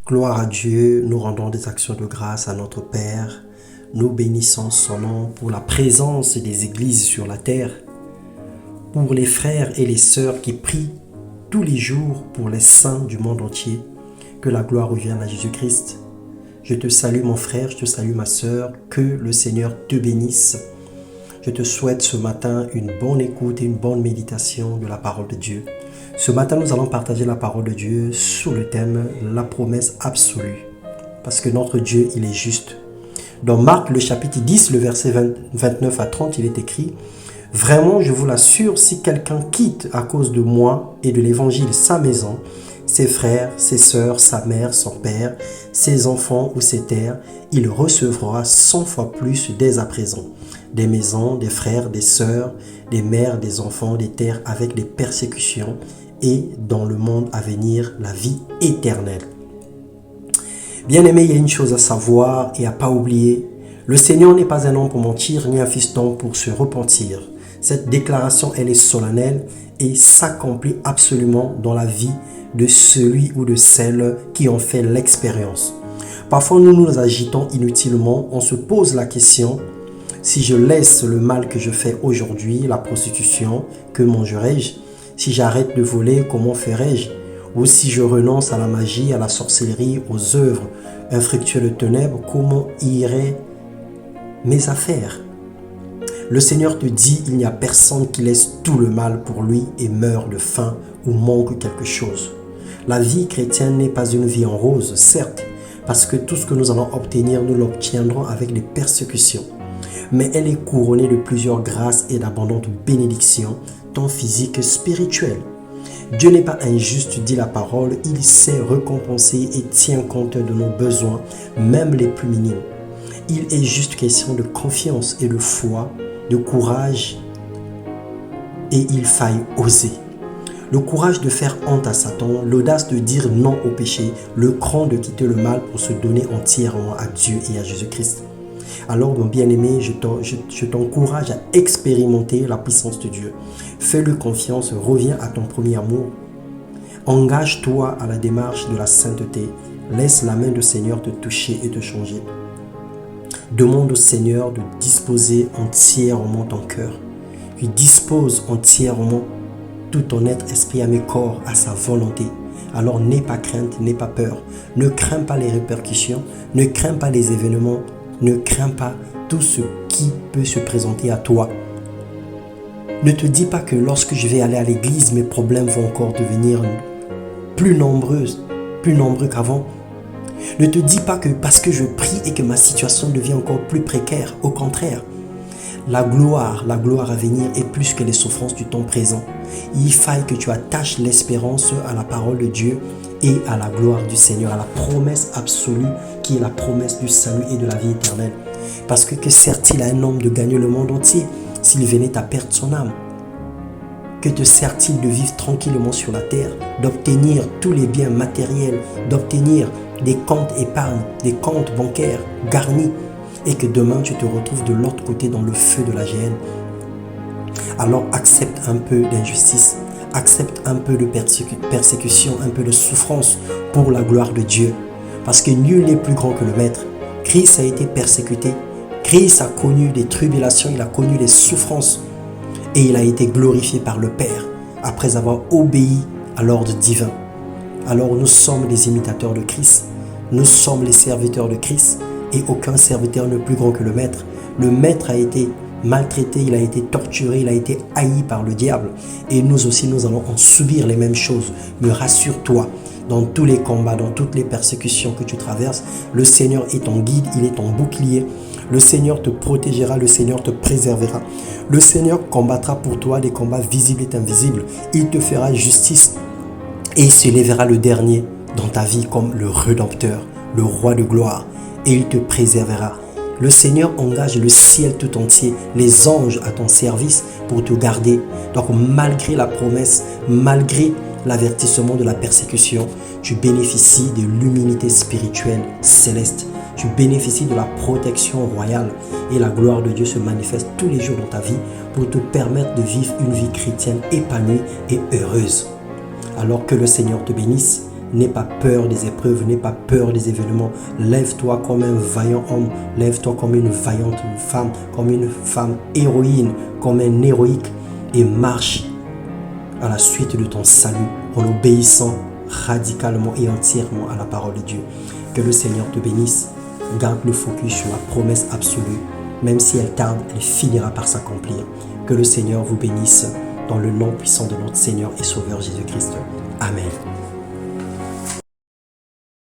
Gloire à Dieu, nous rendons des actions de grâce à notre Père. Nous bénissons son nom pour la présence des églises sur la terre, pour les frères et les sœurs qui prient tous les jours pour les saints du monde entier. Que la gloire revienne à Jésus-Christ. Je te salue mon frère, je te salue ma sœur, que le Seigneur te bénisse. Je te souhaite ce matin une bonne écoute et une bonne méditation de la parole de Dieu. Ce matin, nous allons partager la parole de Dieu sous le thème « La promesse absolue ». Parce que notre Dieu, il est juste. Dans Marc, le chapitre 10, le verset 29 à 30, il est écrit « Vraiment, je vous l'assure, si quelqu'un quitte à cause de moi et de l'évangile sa maison, ses frères, ses sœurs, sa mère, son père, ses enfants ou ses terres, il recevra 100 fois plus dès à présent. Des maisons, des frères, des sœurs, des mères, des enfants, des terres avec des persécutions et dans le monde à venir, la vie éternelle. » Bien-aimé, il y a une chose à savoir et à pas oublier. Le Seigneur n'est pas un homme pour mentir, ni un fiston pour se repentir. Cette déclaration, elle est solennelle et s'accomplit absolument dans la vie de celui ou de celle qui en fait l'expérience. Parfois, nous nous agitons inutilement. On se pose la question, si je laisse le mal que je fais aujourd'hui, la prostitution, que mangerai-je? Si j'arrête de voler, comment ferai-je? Ou si je renonce à la magie, à la sorcellerie, aux œuvres infructueuses de ténèbres, comment iraient mes affaires? Le Seigneur te dit, il n'y a personne qui laisse tout le mal pour lui et meurt de faim ou manque quelque chose. La vie chrétienne n'est pas une vie en rose, certes, parce que tout ce que nous allons obtenir, nous l'obtiendrons avec les persécutions. Mais elle est couronnée de plusieurs grâces et d'abondantes bénédictions, tant physiques que spirituelles. Dieu n'est pas injuste, dit la parole, il sait récompenser et tient compte de nos besoins, même les plus minimes. Il est juste question de confiance et de foi, de courage, et il faille oser. Le courage de faire honte à Satan, l'audace de dire non au péché, le cran de quitter le mal pour se donner entièrement à Dieu et à Jésus-Christ. Alors, mon bien-aimé, je t'encourage à expérimenter la puissance de Dieu. Fais-lui confiance, reviens à ton premier amour. Engage-toi à la démarche de la sainteté. Laisse la main du Seigneur te toucher et te changer. Demande au Seigneur de disposer entièrement ton cœur. Il dispose entièrement tout ton être, esprit, âme et corps à sa volonté. Alors n'aie pas crainte, n'aie pas peur. Ne crains pas les répercussions, ne crains pas les événements, ne crains pas tout ce qui peut se présenter à toi. Ne te dis pas que lorsque je vais aller à l'église, mes problèmes vont encore devenir plus nombreux qu'avant. Ne te dis pas que parce que je prie et que ma situation devient encore plus précaire. Au contraire, la gloire à venir est plus que les souffrances du temps présent. Il faille que tu attaches l'espérance à la parole de Dieu et à la gloire du Seigneur, à la promesse absolue qui est la promesse du salut et de la vie éternelle. Parce que sert-il à un homme de gagner le monde entier s'il venait à perdre son âme? Que te sert-il de vivre tranquillement sur la terre, d'obtenir tous les biens matériels, d'obtenir des comptes épargne, des comptes bancaires garnis, et que demain tu te retrouves de l'autre côté dans le feu de la géhenne? Alors accepte un peu d'injustice, accepte un peu de persécution, un peu de souffrance pour la gloire de Dieu. Parce que nul n'est plus grand que le Maître. Christ a été persécuté, Christ a connu des tribulations, il a connu des souffrances et il a été glorifié par le Père après avoir obéi à l'ordre divin. Alors nous sommes des imitateurs de Christ, nous sommes les serviteurs de Christ et aucun serviteur n'est plus grand que le Maître. Le Maître a été maltraité, il a été torturé, il a été haï par le diable et nous aussi nous allons en subir les mêmes choses. Mais rassure-toi, dans tous les combats, dans toutes les persécutions que tu traverses, le Seigneur est ton guide, il est ton bouclier. Le Seigneur te protégera, le Seigneur te préservera. Le Seigneur combattra pour toi des combats visibles et invisibles. Il te fera justice et il se lèvera le dernier dans ta vie comme le Rédempteur, le Roi de gloire, et il te préservera. Le Seigneur engage le ciel tout entier, les anges à ton service pour te garder. Donc malgré la promesse, malgré l'avertissement de la persécution, tu bénéficies de l'humilité spirituelle céleste. Tu bénéficies de la protection royale et la gloire de Dieu se manifeste tous les jours dans ta vie pour te permettre de vivre une vie chrétienne épanouie et heureuse. Alors que le Seigneur te bénisse N'aie pas peur des épreuves, n'aie pas peur des événements. Lève-toi comme un vaillant homme, lève-toi comme une vaillante femme, comme une femme héroïne, comme un héroïque et marche à la suite de ton salut en obéissant radicalement et entièrement à la parole de Dieu. Que le Seigneur te bénisse. Garde le focus sur la promesse absolue. Même si elle tarde, elle finira par s'accomplir. Que le Seigneur vous bénisse dans le nom puissant de notre Seigneur et Sauveur Jésus-Christ. Amen.